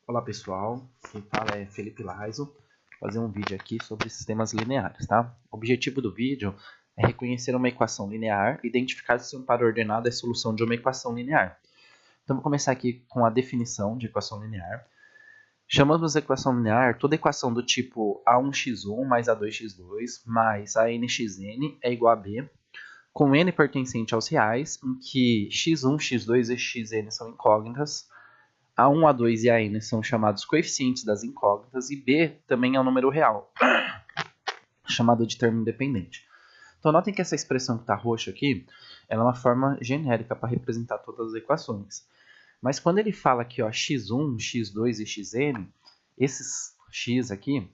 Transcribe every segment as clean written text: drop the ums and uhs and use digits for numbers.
Olá pessoal, quem fala é Felipe Laiso. Vou fazer um vídeo aqui sobre sistemas lineares, tá? O objetivo do vídeo é reconhecer uma equação linear e identificar se um par ordenado é solução de uma equação linear. Então vou começar aqui com a definição de equação linear. Chamamos de equação linear toda equação do tipo A1x1 mais A2x2 mais ANxN é igual a B, com n pertencente aos reais, em que x1, x2 e xn são incógnitas. A1, A2 e AN são chamados coeficientes das incógnitas e B também é um número real, chamado de termo independente. Então notem que essa expressão que está roxa aqui, ela é uma forma genérica para representar todas as equações. Mas quando ele fala aqui, ó, x1, x2 e xn, esses x aqui,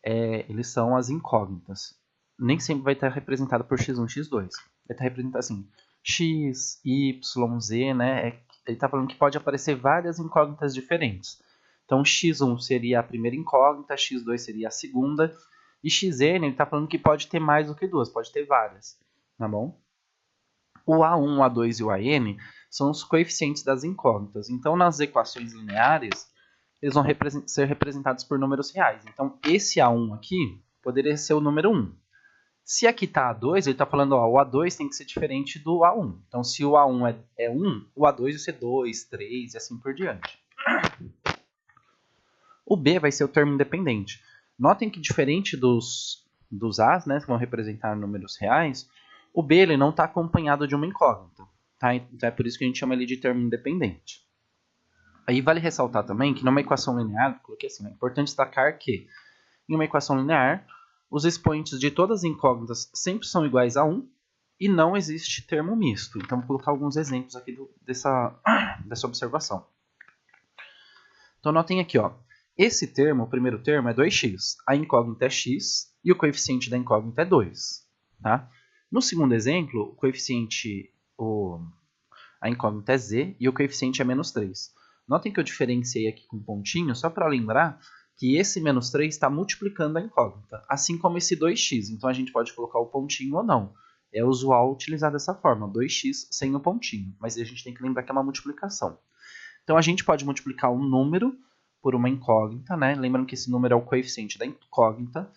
eles são as incógnitas. Nem sempre vai estar representado por x1, x2. Vai estar representado assim, x, y, z, né? Ele está falando que pode aparecer várias incógnitas diferentes. Então, x1 seria a primeira incógnita, x2 seria a segunda, e xn ele está falando que pode ter mais do que duas, pode ter várias, tá bom? O A1, o A2 e o AN são os coeficientes das incógnitas. Então, nas equações lineares, eles vão ser representados por números reais. Então, esse A1 aqui poderia ser o número 1. Se aqui está A2, ele está falando, ó, o A2 tem que ser diferente do A1. Então, se o A1 é 1, o A2 vai ser 2, 3 e assim por diante. O B vai ser o termo independente. Notem que diferente dos A's, né, que vão representar números reais, o B ele não está acompanhado de uma incógnita. Tá? Então, é por isso que a gente chama ele de termo independente. Aí vale ressaltar também que numa equação linear, coloquei assim, é importante destacar que em uma equação linear, os expoentes de todas as incógnitas sempre são iguais a 1 e não existe termo misto. Então, vou colocar alguns exemplos aqui dessa observação. Então, notem aqui, ó, esse termo, o primeiro termo, é 2x. A incógnita é x e o coeficiente da incógnita é 2. Tá? No segundo exemplo, o coeficiente, a incógnita é z e o coeficiente é menos 3. Notem que eu diferenciei aqui com um pontinho, só para lembrar que esse menos 3 está multiplicando a incógnita, assim como esse 2x. Então, a gente pode colocar o pontinho ou não. É usual utilizar dessa forma, 2x sem o pontinho. Mas a gente tem que lembrar que é uma multiplicação. Então, a gente pode multiplicar um número por uma incógnita, né? Lembrando que esse número é o coeficiente da incógnita.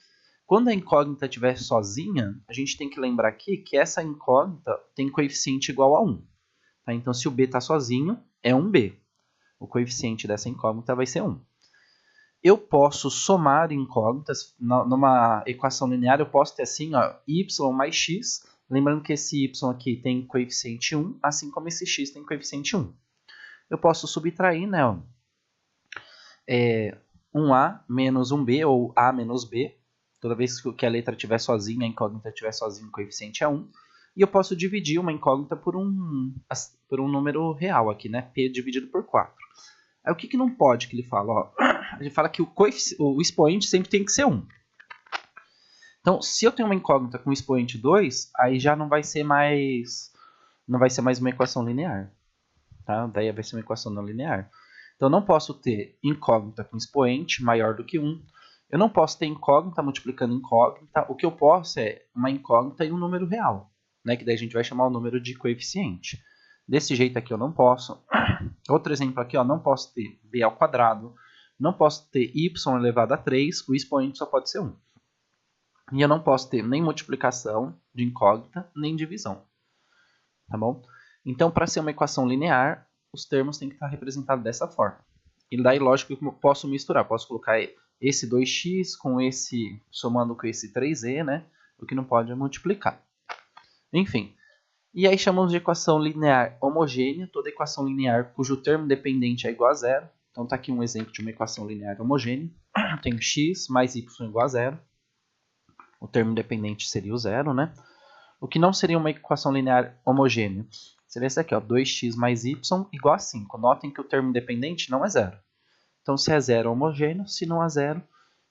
Quando a incógnita estiver sozinha, a gente tem que lembrar aqui que essa incógnita tem coeficiente igual a 1. Tá? Então, se o b está sozinho, é 1b. O coeficiente dessa incógnita vai ser 1. Eu posso somar incógnitas. Numa equação linear, eu posso ter assim, ó, y mais x. Lembrando que esse y aqui tem coeficiente 1, assim como esse x tem coeficiente 1. Eu posso subtrair, né, ó, 1a menos 1b, ou a menos b. Toda vez que a letra estiver sozinha, a incógnita estiver sozinha, o coeficiente é 1. E eu posso dividir uma incógnita por um número real aqui, né, p dividido por 4. Aí o que não pode que ele fala? Ó, ele fala que o expoente sempre tem que ser 1. Então, se eu tenho uma incógnita com expoente 2, aí já não vai ser mais uma equação linear. Tá? Daí vai ser uma equação não linear. Então, eu não posso ter incógnita com expoente maior do que 1. Eu não posso ter incógnita multiplicando incógnita. O que eu posso é uma incógnita e um número real, né? Que daí a gente vai chamar o número de coeficiente. Desse jeito aqui eu não posso. Outro exemplo aqui, ó, não posso ter b ao quadrado, não posso ter y elevado a 3, o expoente só pode ser 1. E eu não posso ter nem multiplicação de incógnita, nem divisão. Tá bom? Então, para ser uma equação linear, os termos têm que estar representados dessa forma. E daí, lógico que eu posso misturar. Posso colocar esse 2x com esse, somando com esse 3e, né? O que não pode é multiplicar. Enfim. E aí chamamos de equação linear homogênea, toda equação linear cujo termo dependente é igual a zero. Então está aqui um exemplo de uma equação linear homogênea. Tenho x mais y igual a zero. O termo dependente seria o zero, né? O que não seria uma equação linear homogênea? Seria esse aqui, ó, 2x mais y igual a 5. Notem que o termo independente não é zero. Então, se é zero, é homogêneo. Se não é zero,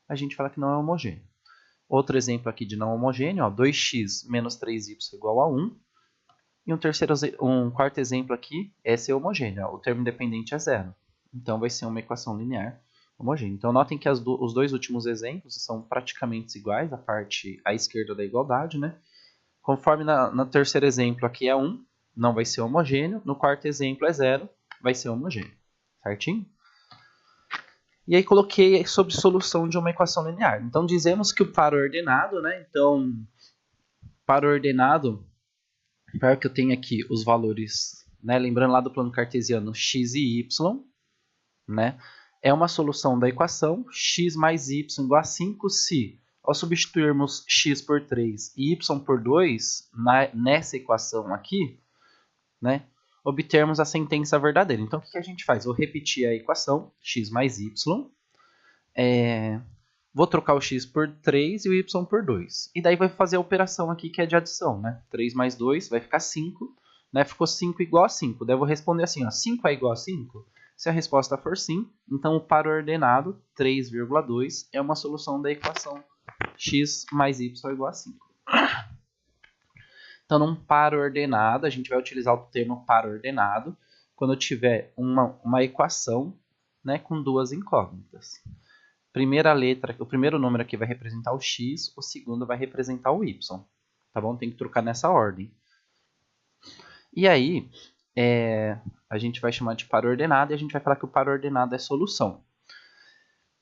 a gente fala que não é homogêneo. Outro exemplo aqui de não homogêneo, ó, 2x menos 3y igual a 1. E um quarto exemplo aqui é ser homogêneo. O termo independente é zero. Então, vai ser uma equação linear homogênea. Então, notem que os dois últimos exemplos são praticamente iguais, a parte à esquerda da igualdade, né? Conforme no terceiro exemplo aqui é 1, não vai ser homogêneo. No quarto exemplo é 0, vai ser homogêneo. Certinho? E aí coloquei sobre solução de uma equação linear. Então dizemos que o par ordenado, né? Então, par ordenado, para que eu tenha aqui os valores, né? Lembrando lá do plano cartesiano, x e y, né? É uma solução da equação x mais y igual a 5 se, ao substituirmos x por 3 e y por 2 nessa equação aqui, né, obtermos a sentença verdadeira. Então, o que a gente faz? Vou repetir a equação, x mais y, vou trocar o x por 3 e o y por 2. E daí vai fazer a operação aqui que é de adição, né? 3 mais 2 vai ficar 5, né? Ficou 5 igual a 5. Daí eu vou responder assim, ó, 5 é igual a 5? Se a resposta for sim, então o par ordenado, 3,2, é uma solução da equação x mais y igual a 5. Então, num par ordenado, a gente vai utilizar o termo par ordenado quando eu tiver uma equação, né, com duas incógnitas. Primeira letra, o primeiro número aqui vai representar o x, o segundo vai representar o y. Tá bom? Tem que trocar nessa ordem. E aí, a gente vai chamar de par ordenado e a gente vai falar que o par ordenado é solução.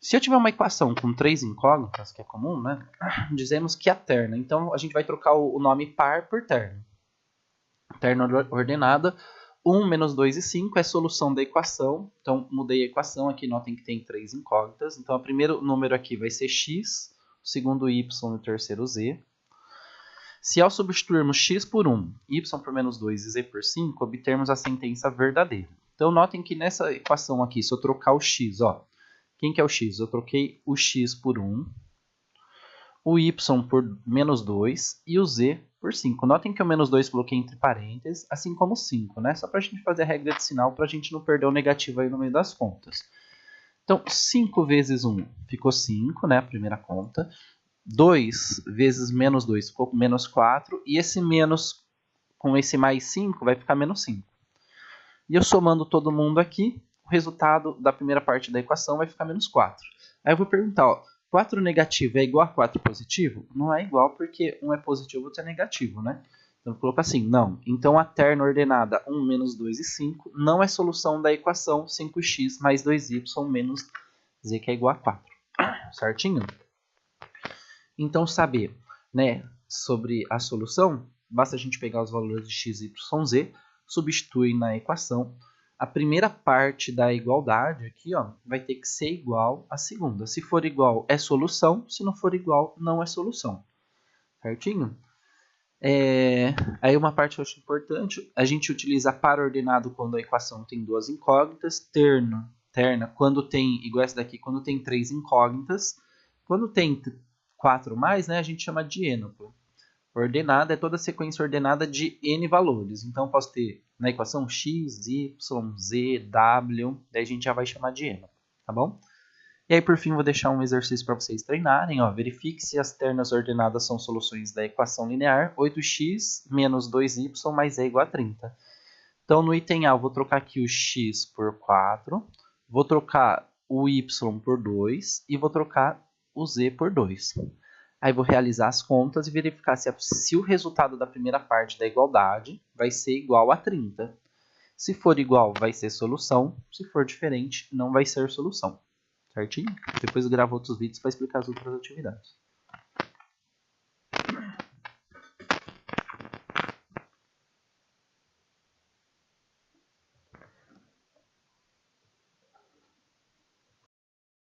Se eu tiver uma equação com 3 incógnitas, que é comum, né? Dizemos que é a terna. Então, a gente vai trocar o nome par por terno. Terna ordenada, 1 menos 2 e 5 é solução da equação. Então, mudei a equação aqui, notem que tem 3 incógnitas. Então, o primeiro número aqui vai ser x, o segundo y e o terceiro z. Se ao substituirmos x por 1, y por menos 2 e z por 5, obtermos a sentença verdadeira. Então, notem que nessa equação aqui, se eu trocar o x, ó, quem que é o x? Eu troquei o x por 1, o y por menos 2 e o z por 5. Notem que o menos 2 coloquei entre parênteses, assim como o 5, né? Só para a gente fazer a regra de sinal, para a gente não perder o negativo aí no meio das contas. Então, 5 vezes 1 ficou 5, né? A primeira conta. 2 vezes menos 2 ficou menos 4. E esse menos com esse mais 5 vai ficar menos 5. E eu somando todo mundo aqui, o resultado da primeira parte da equação vai ficar menos 4. Aí eu vou perguntar, ó, 4 negativo é igual a 4 positivo? Não é igual porque um é positivo e outro é negativo, né? Então eu coloco assim, não. Então a terna ordenada 1 menos 2 e 5 não é solução da equação 5x mais 2y menos z, que é igual a 4. Certinho? Então saber, né, sobre a solução, basta a gente pegar os valores de x, y, z, substituir na equação. A primeira parte da igualdade aqui, ó, vai ter que ser igual à segunda. Se for igual, é solução. Se não for igual, não é solução. Certinho? Aí uma parte que eu acho importante, a gente utiliza par ordenado quando a equação tem duas incógnitas, terna quando tem, igual essa daqui, quando tem 3 incógnitas. Quando tem 4 mais, né, a gente chama de ênuplo. Ordenada é toda sequência ordenada de n valores. Então, posso ter na equação x, y, z, w, daí a gente já vai chamar de ênuplo, tá bom? E aí, por fim, vou deixar um exercício para vocês treinarem. Ó. Verifique se as ternas ordenadas são soluções da equação linear 8x menos 2y mais z igual a 30. Então, no item A, eu vou trocar aqui o x por 4, vou trocar o y por 2 e vou trocar o z por 2. Aí vou realizar as contas e verificar se o resultado da primeira parte da igualdade vai ser igual a 30. Se for igual, vai ser solução. Se for diferente, não vai ser solução. Certinho? Depois eu gravo outros vídeos para explicar as outras atividades.